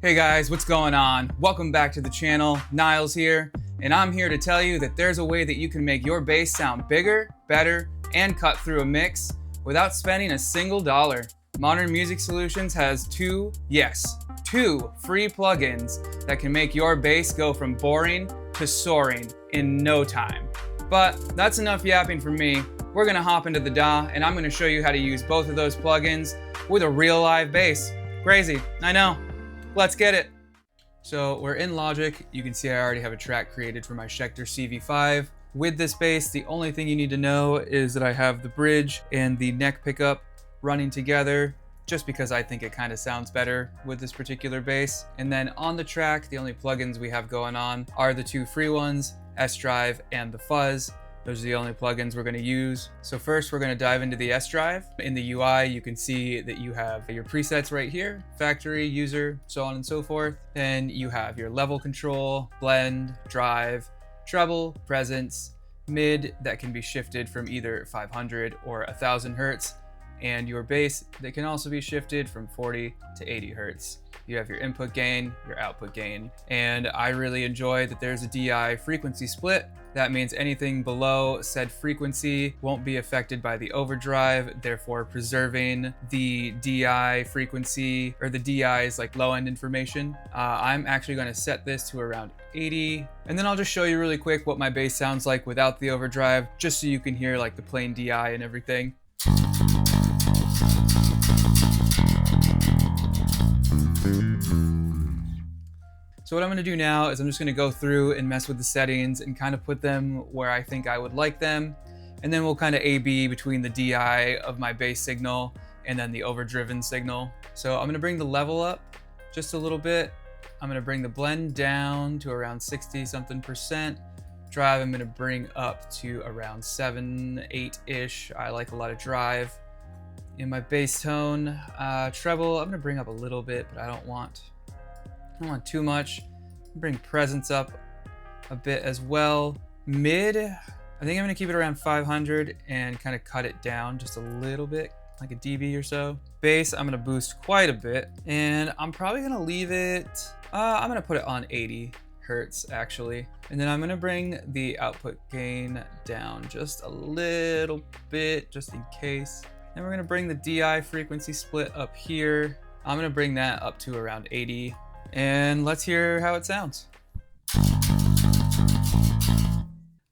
Hey guys, what's going on? Welcome back to the channel. Niles here, and I'm here to tell you that there's a way that you can make your bass sound bigger, better, and cut through a mix without spending a single dollar. Modern Music Solutions has two free plugins that can make your bass go from boring to soaring in no time. But that's enough yapping from me. We're gonna hop into the DAW, and I'm gonna show you how to use both of those plugins with a real live bass. Crazy, I know. Let's get it. So we're in Logic. You can see I already have a track created for my Schecter CV5. With this bass, the only thing you need to know is that I have the bridge and the neck pickup running together, just because I think it kind of sounds better with this particular bass. And then on the track, the only plugins we have going on are the two free ones, S-Drive and the Fuzz. Those are the only plugins we're going to use. So first we're going to dive into the S-Drive. In the UI, you can see that you have your presets right here, factory, user, so on and so forth. Then you have your level control, blend, drive, treble, presence, mid that can be shifted from either 500 or 1000 Hertz, and your bass that can also be shifted from 40 to 80 Hertz. You have your input gain, your output gain, and I really enjoy that there's a DI frequency split. That means anything below said frequency won't be affected by the overdrive, therefore preserving the DI frequency, or the DI's like low end information. I'm actually going to set this to around 80, and then I'll just show you really quick what my bass sounds like without the overdrive, just so you can hear like the plain DI and everything. So what I'm gonna do now is I'm just gonna go through and mess with the settings and kind of put them where I think I would like them. And then we'll kind of A/B between the DI of my bass signal and then the overdriven signal. So I'm gonna bring the level up just a little bit. I'm gonna bring the blend down to around 60 something percent. Drive, I'm gonna bring up to around 7, 8-ish. I like a lot of drive. In my bass tone, treble, I'm gonna bring up a little bit, but I don't want too much. Bring presence up a bit as well. Mid, I think I'm gonna keep it around 500 and kind of cut it down just a little bit, like a dB or so. Bass, I'm gonna boost quite a bit, and I'm probably gonna leave it, I'm gonna put it on 80 Hertz actually. And then I'm gonna bring the output gain down just a little bit, just in case. Then we're gonna bring the DI frequency split up here. I'm gonna bring that up to around 80. And let's hear how it sounds.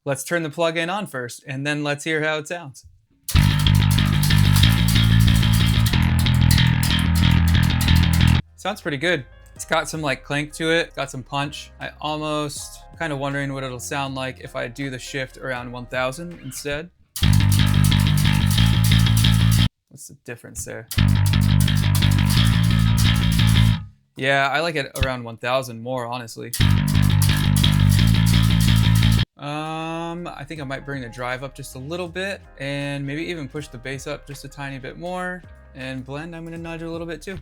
Let's turn the plug-in on first, and then let's hear how it sounds. Sounds pretty good. It's got some like clank to it, got some punch. I almost kind of wondering what it'll sound like if I do the shift around 1000 instead. What's the difference there? Yeah, I like it around 1000 more, honestly. I think I might bring the drive up just a little bit, and maybe even push the bass up just a tiny bit more. And blend, I'm gonna nudge a little bit too.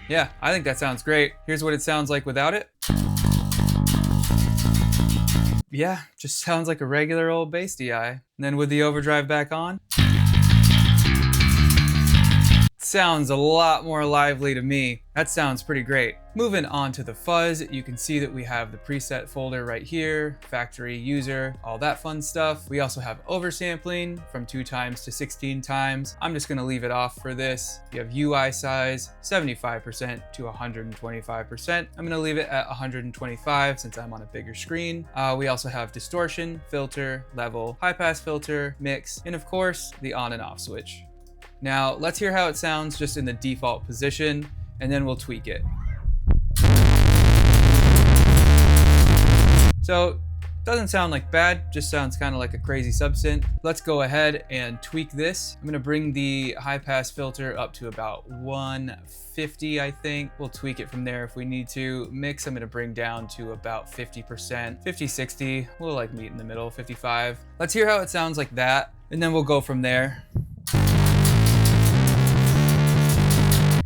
Yeah, I think that sounds great. Here's what it sounds like without it. Yeah, just sounds like a regular old bass DI. And then with the overdrive back on, sounds a lot more lively to me. That sounds pretty great. Moving on to the Fuzz, you can see that we have the preset folder right here, factory, user, all that fun stuff. We also have oversampling from 2 times to 16 times. I'm just gonna leave it off for this. You have UI size, 75% to 125%. I'm gonna leave it at 125 since I'm on a bigger screen. We also have distortion, filter, level, high pass filter, mix, and of course, the on and off switch. Now, let's hear how it sounds just in the default position, and then we'll tweak it. So, doesn't sound like bad, just sounds kind of like a crazy subsynth. Let's go ahead and tweak this. I'm gonna bring the high pass filter up to about 150, I think. We'll tweak it from there if we need to. Mix, I'm gonna bring down to about 50%, 50, 60. We'll like meet in the middle, 55. Let's hear how it sounds like that, and then we'll go from there.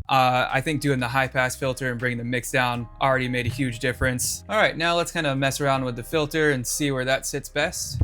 I think doing the high pass filter and bringing the mix down already made a huge difference. All right, now let's kind of mess around with the filter and see where that sits best.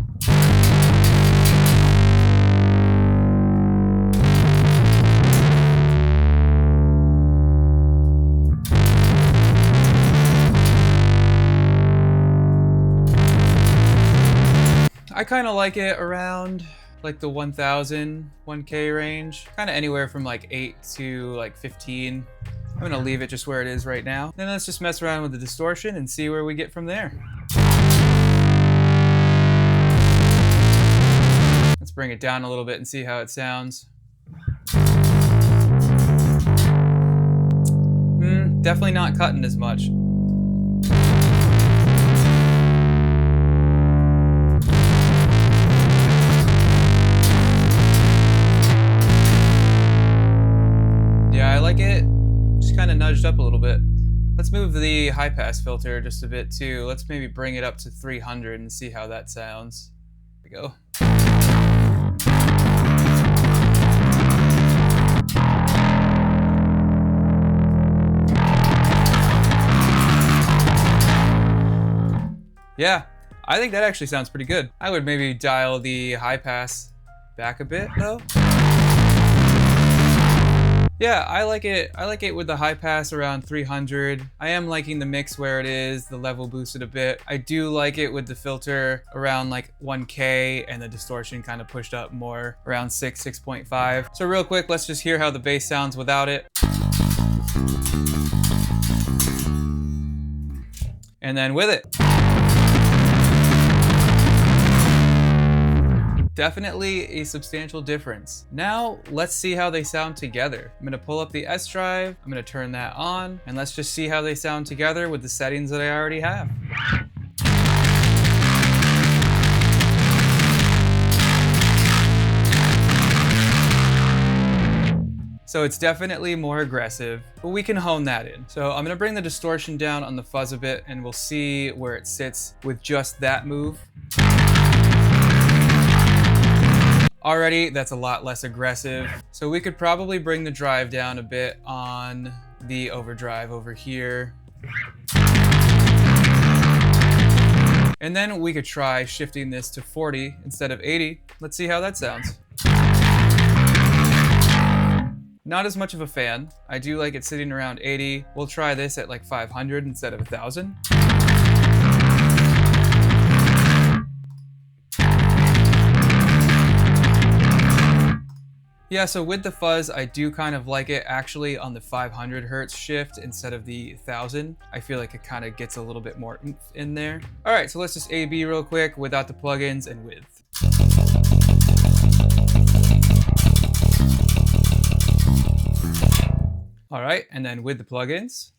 kind of like it around like the 1000, 1K range. Kind of anywhere from like 8 to like 15. I'm gonna leave it just where it is right now. Then let's just mess around with the distortion and see where we get from there. Let's bring it down a little bit and see how it sounds. Definitely not cutting as much. Yeah, I like it. Just kind of nudged up a little bit. Let's move the high pass filter just a bit too. Let's maybe bring it up to 300 and see how that sounds. There we go. Yeah, I think that actually sounds pretty good. I would maybe dial the high pass back a bit though. Yeah, I like it. I like it with the high pass around 300. I am liking the mix where it is, the level boosted a bit. I do like it with the filter around like 1K and the distortion kind of pushed up more around 6.5. So real quick, let's just hear how the bass sounds without it. And then with it. Definitely a substantial difference. Now let's see how they sound together. I'm gonna pull up the S drive, I'm gonna turn that on, and let's just see how they sound together with the settings that I already have. So it's definitely more aggressive, but we can hone that in. So I'm gonna bring the distortion down on the fuzz a bit and we'll see where it sits with just that move. Already, that's a lot less aggressive. So we could probably bring the drive down a bit on the overdrive over here. And then we could try shifting this to 40 instead of 80. Let's see how that sounds. Not as much of a fan. I do like it sitting around 80. We'll try this at like 500 instead of 1000. Yeah, so with the fuzz, I do kind of like it actually on the 500 hertz shift instead of the 1000. I feel like it kind of gets a little bit more oomph in there. All right, so let's just A/B real quick without the plugins and with. All right, and then with the plugins.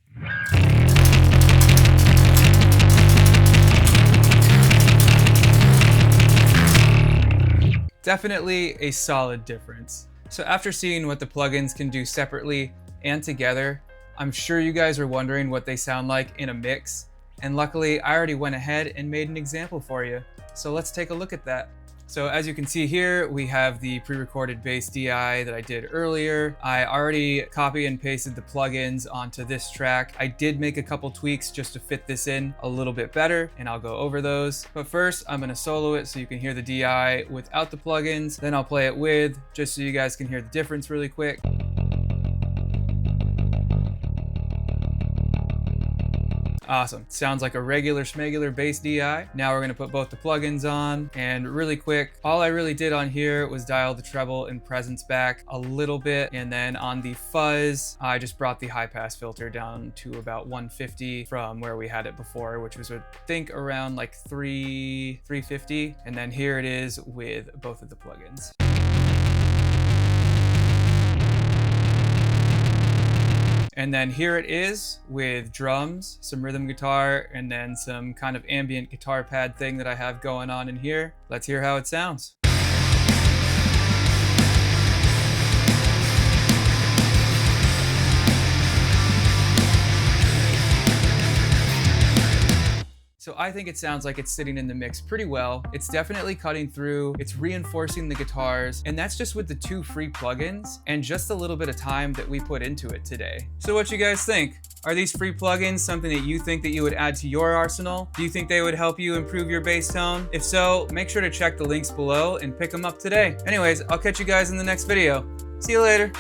Definitely a solid difference. So after seeing what the plugins can do separately and together, I'm sure you guys are wondering what they sound like in a mix. And luckily, I already went ahead and made an example for you. So let's take a look at that. So as you can see here, we have the pre-recorded bass DI that I did earlier. I already copy and pasted the plugins onto this track. I did make a couple tweaks just to fit this in a little bit better, and I'll go over those. But first, I'm gonna solo it so you can hear the DI without the plugins. Then I'll play it with, just so you guys can hear the difference really quick. Awesome. Sounds like a regular schmegular bass DI. Now we're gonna put both the plugins on, and really quick, all I really did on here was dial the treble and presence back a little bit, and then on the fuzz, I just brought the high pass filter down to about 150 from where we had it before, which was I think around like 350, and then here it is with both of the plugins. And then here it is with drums, some rhythm guitar, and then some kind of ambient guitar pad thing that I have going on in here. Let's hear how it sounds. So I think it sounds like it's sitting in the mix pretty well. It's definitely cutting through, it's reinforcing the guitars, and that's just with the 2 free plugins and just a little bit of time that we put into it today. So what you guys think? Are these free plugins something that you think that you would add to your arsenal? Do you think they would help you improve your bass tone? If so, make sure to check the links below and pick them up today. Anyways, I'll catch you guys in the next video. See you later.